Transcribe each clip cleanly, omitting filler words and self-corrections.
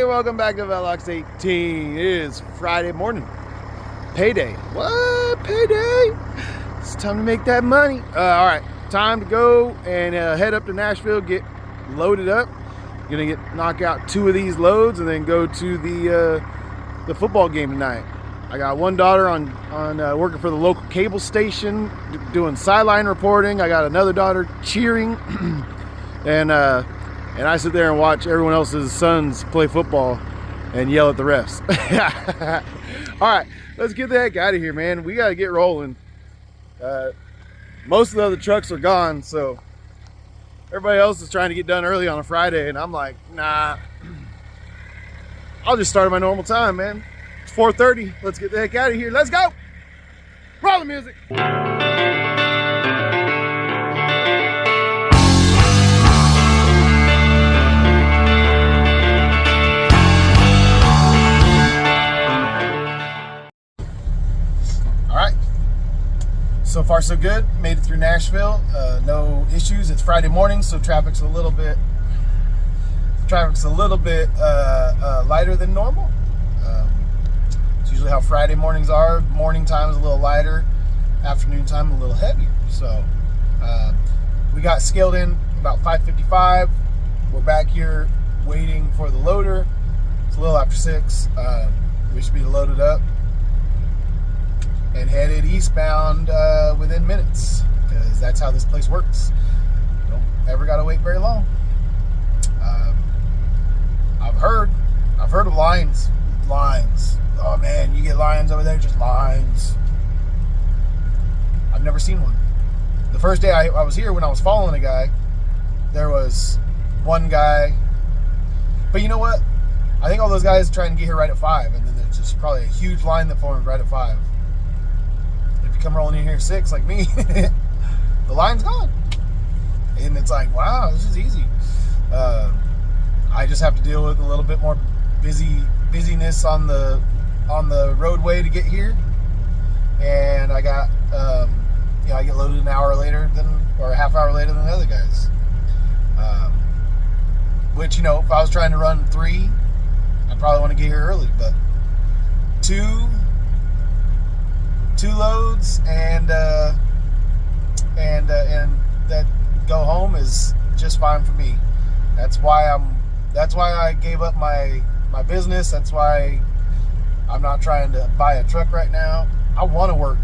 welcome back to Velox 18. It is Friday morning. Payday. What? Payday? It's time to make that money. All right, time to go and head up to Nashville, get loaded up. Gonna knock out 2 of these loads and then go to the football game tonight. I got one daughter on working for the local cable station, doing sideline reporting. I got another daughter cheering, and I sit there and watch everyone else's sons play football and yell at the refs. All right, let's get the heck out of here, man. We got to get rolling. Most of the other trucks are gone, so everybody else is trying to get done early on a Friday, and I'm like, nah. I'll just start at my normal time, man. It's 4:30. Let's get the heck out of here. Let's go. Roll the music. So far so good. Made it through Nashville. No issues. It's Friday morning, so traffic's a little bit lighter than normal. It's usually how Friday mornings are. Morning time is a little lighter, afternoon time a little heavier. So we got scaled in about 5:55. We're back here waiting for the loader. It's a little after 6. We should be loaded up and headed eastbound within minutes, because that's how this place works. Don't ever gotta wait very long. I've heard of lines. Oh man, you get lines over there, just lines. I've never seen one. The first day I was here, when I was following a guy, there was one guy. But you know what? I think all those guys are trying to get here right at 5, and then there's just probably a huge line that formed right at 5. Come rolling in here 6 like me, the line's gone, and it's like, wow, this is easy. I just have to deal with a little bit more busyness on the roadway to get here, and I got I get loaded an hour later or a half hour later than the other guys, which, if I was trying to run 3, I'd probably want to get here early, but 2 loads and that go home is just fine for me. That's why I gave up my business. That's why I'm not trying to buy a truck right now. I want to work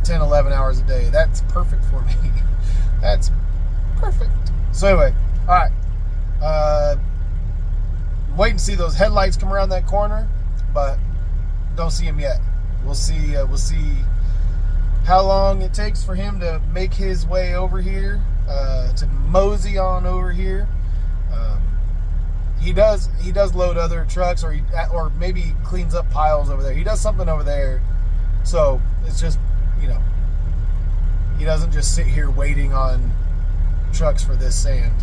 10, 11 hours a day. That's perfect for me. That's perfect. So anyway, all right. Wait and see those headlights come around that corner, but don't see them yet. We'll see how long it takes for him to make his way over here, to mosey on over here. He does load other trucks, or maybe cleans up piles over there. He does something over there. So it's just, he doesn't just sit here waiting on trucks for this sand.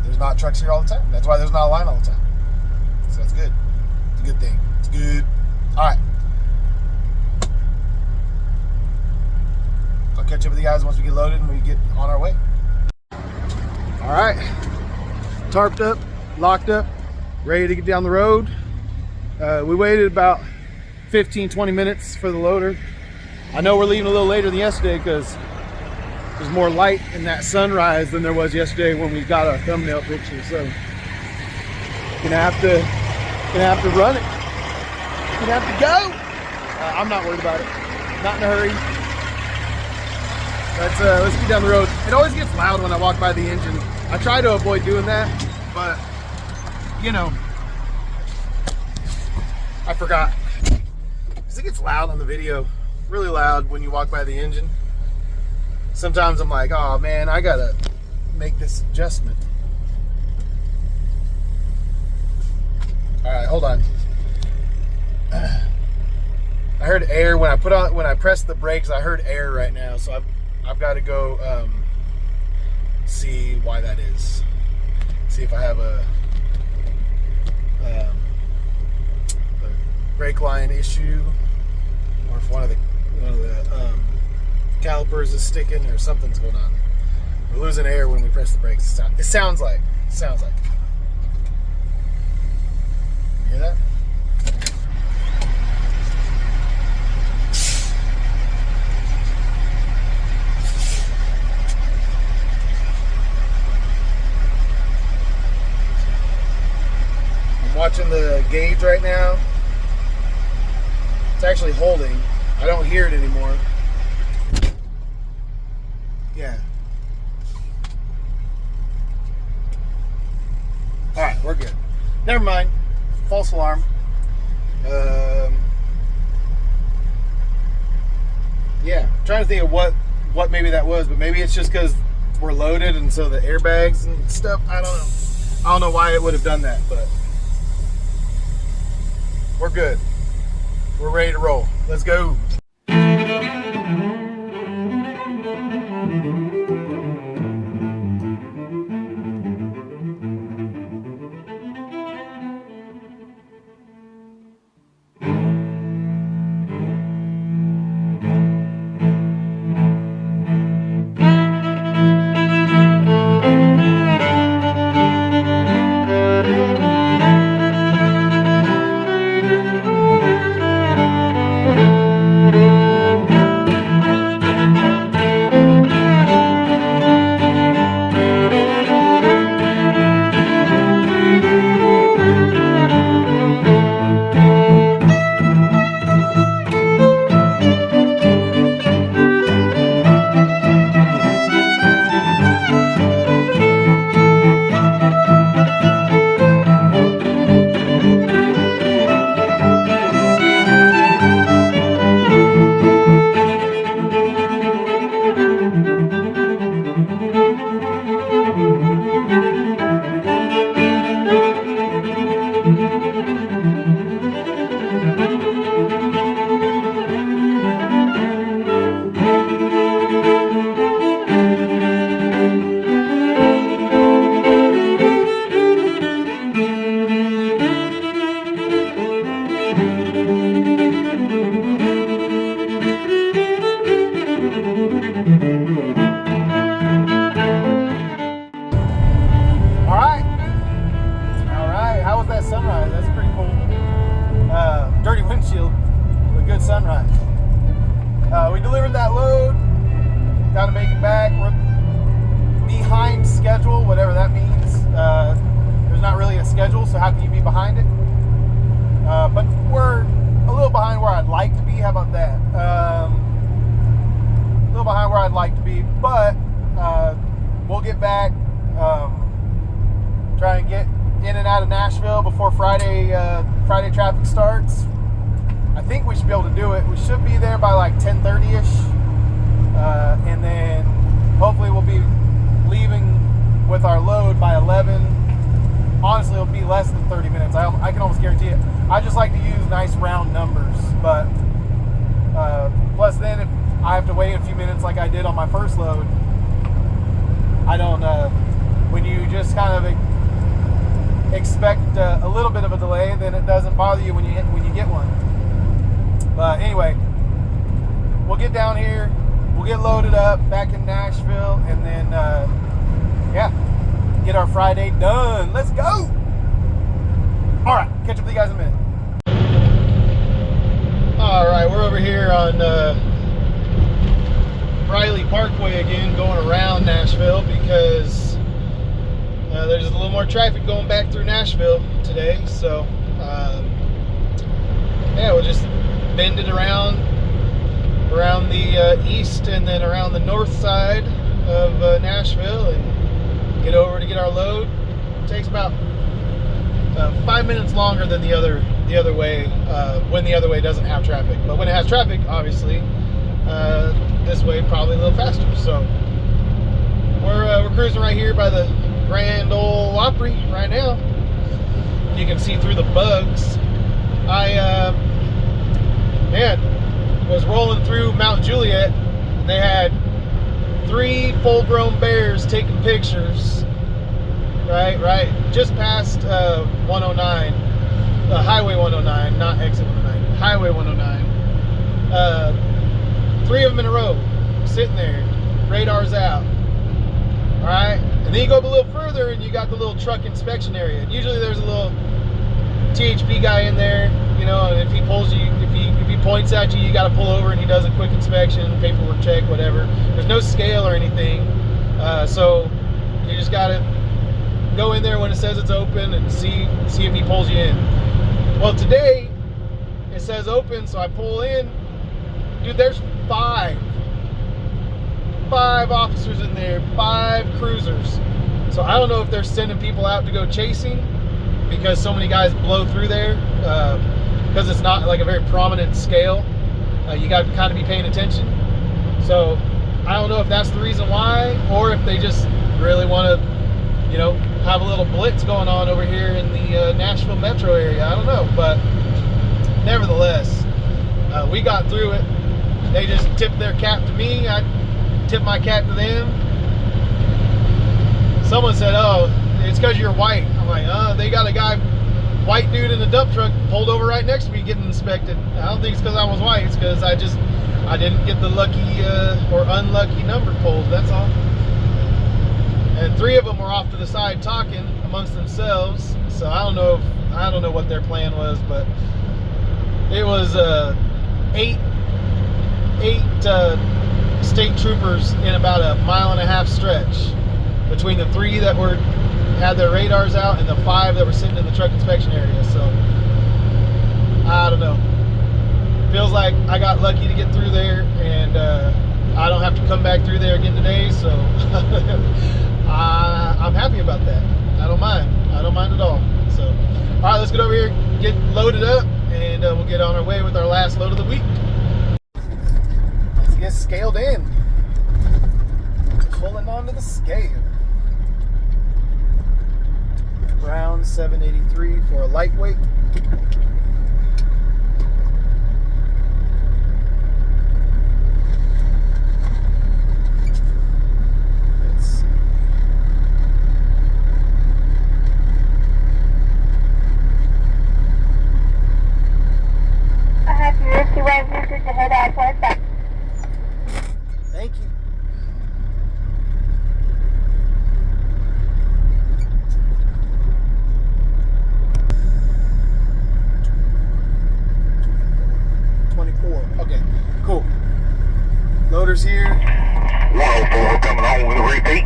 There's not trucks here all the time. That's why there's not a line all the time. So it's good. It's a good thing. Good. All right. I'll catch up with you guys once we get loaded and we get on our way. All right. Tarped up, locked up, ready to get down the road. We waited about 15-20 minutes for the loader. I know we're leaving a little later than yesterday because there's more light in that sunrise than there was yesterday when we got our thumbnail picture. So gonna have to run it. Gonna have to go. I'm not worried about it. Not in a hurry. Let's get down the road. It always gets loud when I walk by the engine. I try to avoid doing that, but I forgot. Because it gets loud on the video. Really loud when you walk by the engine. Sometimes I'm like, oh man, I gotta make this adjustment. All right, hold on. I heard air when I pressed the brakes. I heard air right now, so I've got to go see why that is. See if I have a brake line issue, or if one of the calipers is sticking, or something's going on. We're losing air when we press the brakes. It sounds like. sounds like. You hear that? I'm watching the gauge right now. It's actually holding. I don't hear it anymore. Yeah. Alright, we're good. Never mind. False alarm. Yeah. I'm trying to think of what maybe that was, but maybe it's just because we're loaded and so the airbags and stuff. I don't know. I don't know why it would have done that, but we're good. We're ready to roll. Let's go. Sunrise. We delivered that load. Got to make it back. We're behind schedule, whatever that means. There's not really a schedule, so how can you be behind it? But we're a little behind where I'd like to be. How about that? A little behind where I'd like to be, but we'll get back. Try and get in and out of Nashville before Friday traffic starts. I think we should be able to do it. We should be there by like 10:30ish, and then hopefully we'll be leaving with our load by 11. Honestly, it'll be less than 30 minutes. I can almost guarantee it. I just like to use nice round numbers, but plus then if I have to wait a few minutes like I did on my first load, I don't. When you just kind of expect a little bit of a delay, then it doesn't bother you when you get one. But anyway, we'll get down here, we'll get loaded up back in Nashville, and then get our Friday done. Let's go. All right, catch up with you guys in a minute. All right, we're over here on Riley Parkway again, going around Nashville because there's a little more traffic going back through Nashville today. So we'll just bend it around the east and then around the north side of Nashville and get over to get our load. It takes about 5 minutes longer than the other way when the other way doesn't have traffic. But when it has traffic, obviously, this way probably a little faster. So we're cruising right here by the Grand Ole Opry right now. You can see through the bugs. I was rolling through Mount Juliet, and they had 3 full-grown bears taking pictures. Right, just past 109, Highway 109, not Exit 109, Highway 109. 3 of them in a row, sitting there, radars out. All right, And then you go up a little further and you got the little truck inspection area. And usually there's a little THP guy in there, you know, and if he pulls you, if he points at you, you got to pull over and he does a quick inspection, paperwork check, whatever. There's no scale or anything, so you just got to go in there when it says it's open and see if he pulls you in. Well, today it says open, so I pull in. Dude, there's five officers in there, 5 cruisers. So I don't know if they're sending people out to go chasing because so many guys blow through there, because it's not like a very prominent scale. You got to kind of be paying attention. So I don't know if that's the reason why, or if they just really want to, you know, have a little blitz going on over here in the Nashville metro area. I don't know, but nevertheless, we got through it. They just tipped their cap to me. I tipped my cap to them. Someone said, "Oh, it's because you're white." I'm like, they got a guy, white dude in the dump truck, pulled over right next to me getting inspected. I don't think it's because I was white. It's because I didn't get the lucky or unlucky number pulled. That's all. And 3 of them were off to the side talking amongst themselves. So I don't know what their plan was, but it was 8 state troopers in about a 1.5 mile stretch between the 3 that had their radars out and the 5 that were sitting in the truck inspection area. So I don't know. Feels like I got lucky to get through there, and I don't have to come back through there again today. So I'm happy about that. I don't mind at all. So all right, let's get over here, get loaded up, and we'll get on our way with our last load of the week. Let's get scaled in. Pulling onto the scale. Brown 783 for a lightweight. Let's see. Thank you. Okay, cool. Loader's here. 104 coming on with a repeat.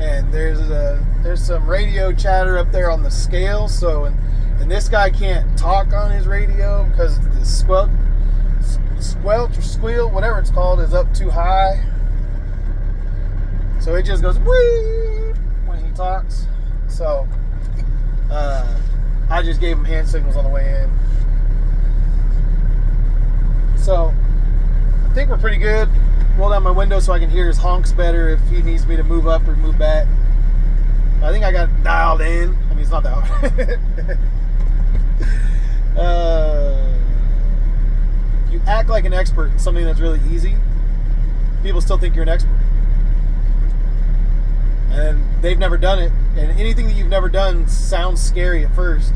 And there's some radio chatter up there on the scale. So and this guy can't talk on his radio because the squelch or squeal, whatever it's called, is up too high. So it just goes wee when he talks. So I just gave him hand signals on the way in. So I think we're pretty good. Roll down my window so I can hear his honks better if he needs me to move up or move back. I think I got it dialed in. I mean, it's not that hard. You act like an expert in something that's really easy, people still think you're an expert. And they've never done it. And anything that you've never done sounds scary at first.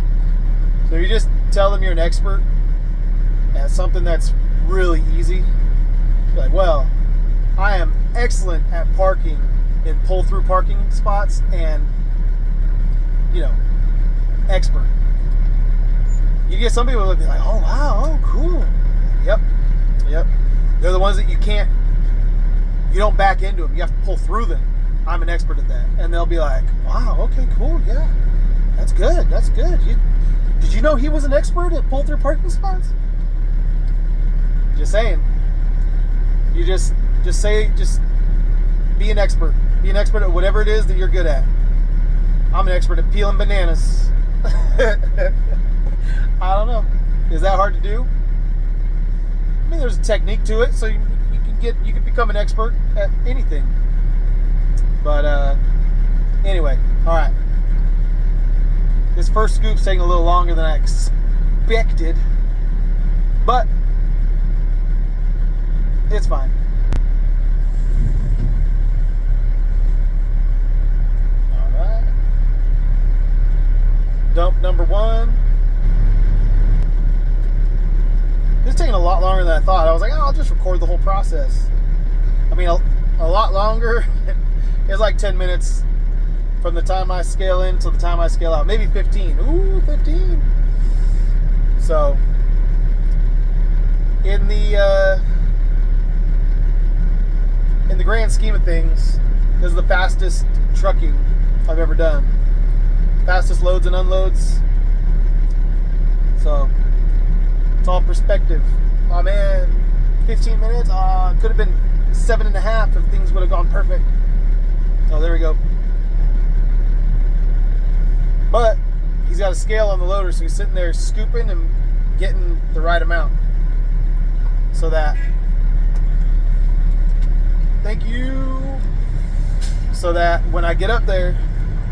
So you just tell them you're an expert at something that's really easy. You're like, well, I am excellent at parking in pull-through parking spots and, you know, expert. You get some people that will be like, oh, wow, oh, cool. Yep. They're the ones that you don't back into them. You have to pull through them. I'm an expert at that. And they'll be like, wow, okay, cool, yeah. That's good. Did you know he was an expert at pull-through parking spots? Just saying. You just be an expert. Be an expert at whatever it is that you're good at. I'm an expert at peeling bananas. I don't know. Is that hard to do? I mean, there's a technique to it, so you can become an expert at anything. But anyway, all right. This first scoop's taking a little longer than I expected, but it's fine. All right. Dump number 1. This is taking a lot longer than I thought. I was like, oh, I'll just record the whole process. I mean, a lot longer It's like 10 minutes from the time I scale in till the time I scale out. Maybe 15. Ooh, 15. So, in the grand scheme of things, this is the fastest trucking I've ever done. Fastest loads and unloads. So, it's all perspective. Oh man, 15 minutes? Could have been 7.5 if things would have gone perfect. Oh, there we go. But he's got a scale on the loader, so he's sitting there scooping and getting the right amount. So that, thank you. So that when I get up there,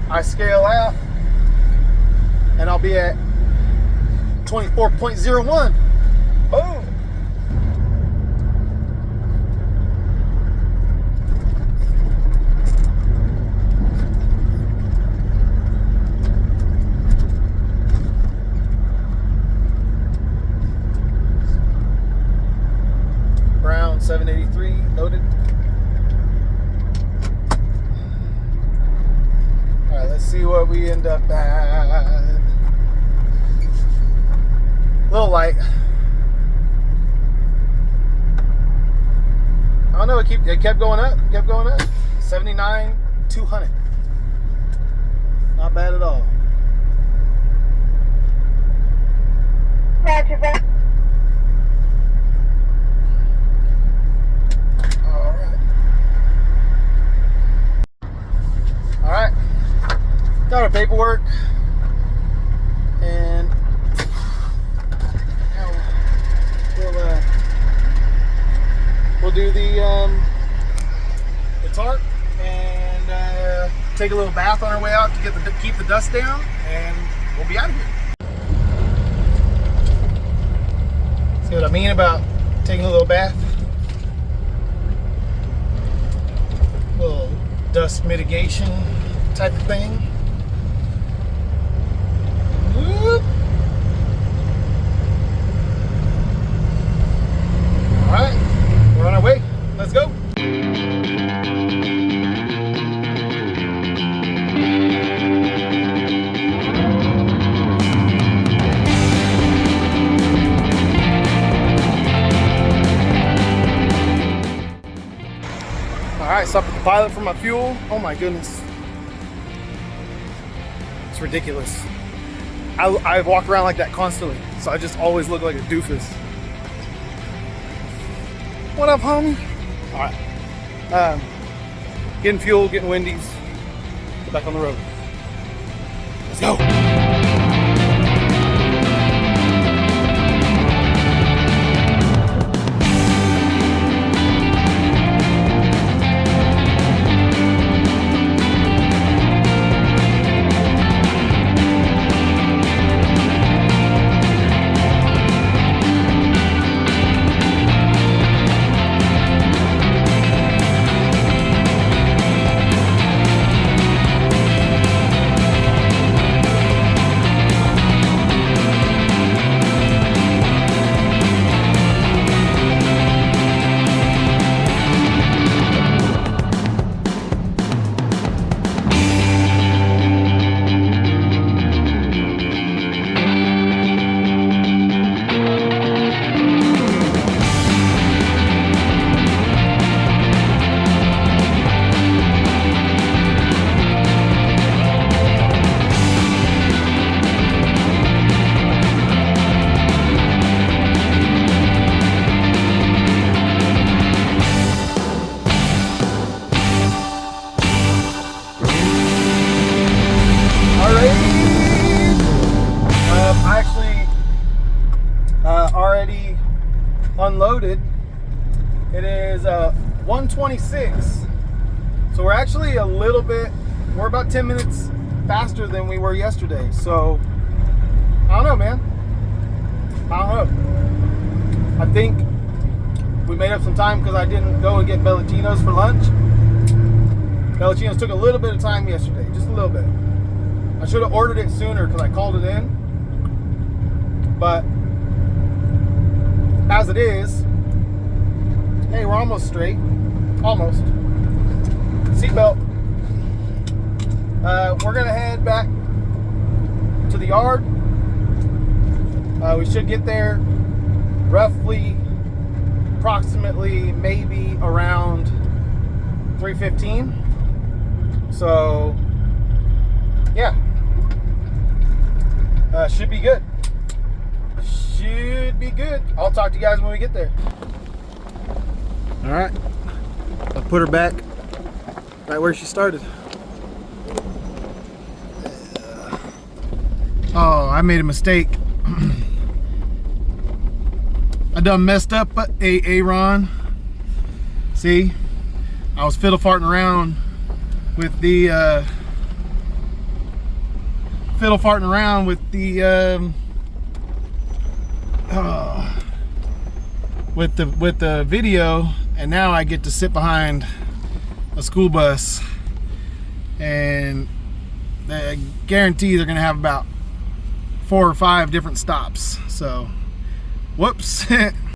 I scale out and I'll be at 24.01. Boom. Brown 783 loaded. All right, let's see what we end up at. A little light. I don't know. It kept going up. 79, 200. Not bad at all. Roger that. All right. Got our paperwork, and now we'll do the tarp and take a little bath on our way out to keep the dust down, and we'll be out of here. See what I mean about taking a little bath? Little dust mitigation type of thing. Whoop. All right, we're on our way. Let's go. All right, stopped at the Pilot for my fuel. Oh my goodness. It's ridiculous. I walk around like that constantly, so I just always look like a doofus. What up, homie? All right. Getting fuel, getting Wendy's. Get back on the road. Let's go. Already unloaded. It is 1:26, so we're actually we're about 10 minutes faster than we were yesterday. So I don't know, man. I don't know. I think we made up some time because I didn't go and get Bellatinos for lunch. Bellatinos took a little bit of time yesterday, just a little bit. I should have ordered it sooner because I called it in. But as it is, hey, we're almost straight. Almost. Seatbelt. we're gonna head back to the yard. We should get there roughly, approximately, maybe around 3:15. So, yeah, should be good. Should be good. I'll talk to you guys when we get there. All right, I'll put her back right where she started. Oh, I made a mistake. I done messed up Aaron. See, I was fiddle farting around with the with the video, and now I get to sit behind a school bus, and I guarantee they're gonna have about 4 or 5 different stops. So, whoops.